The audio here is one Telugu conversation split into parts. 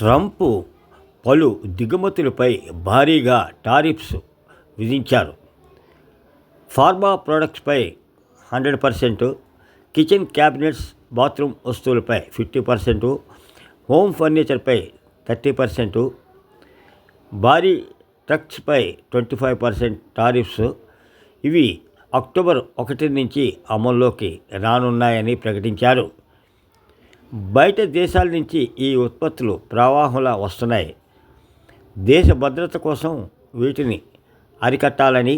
ట్రంప్ పలు దిగుమతులపై భారీగా టారిఫ్స్ విధించారు. ఫార్మా ప్రొడక్ట్స్పై 100%, కిచెన్ క్యాబినెట్స్, బాత్రూమ్ వస్తువులపై 50%, హోమ్ ఫర్నిచర్పై 30%, భారీ ట్రక్స్పై 25% టారిఫ్స్. ఇవి అక్టోబర్ 1 నుంచి అమల్లోకి రానున్నాయని ప్రకటించారు. బయట దేశాల నుంచి ఈ ఉత్పత్తులు ప్రవాహంలా వస్తున్నాయి. దేశ భద్రత కోసం వీటిని అరికట్టాలని,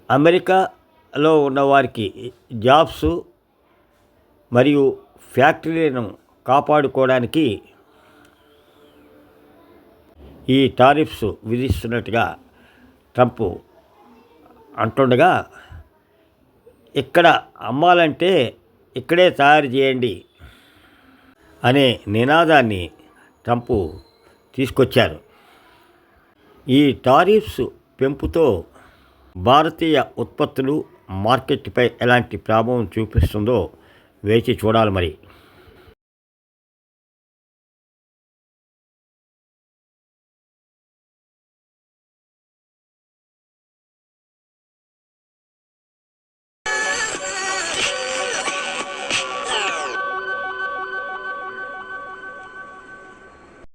అమెరికాలో ఉన్నవారికి జాబ్స్ మరియు ఫ్యాక్టరీలను కాపాడుకోవడానికి ఈ టారిఫ్స్ విధిస్తున్నట్టుగా ట్రంప్ అంటుండగా, ఇక్కడ అమ్మాలంటే ఇక్కడే తయారు చేయండి అనే నినాదాన్ని ట్రంప్ తీసుకొచ్చారు. ఈ టారిఫ్స్ పెంపుతో భారతీయ ఉత్పత్తులు మార్కెట్పై ఎలాంటి ప్రభావం చూపిస్తుందో వేచి చూడాలి మరి.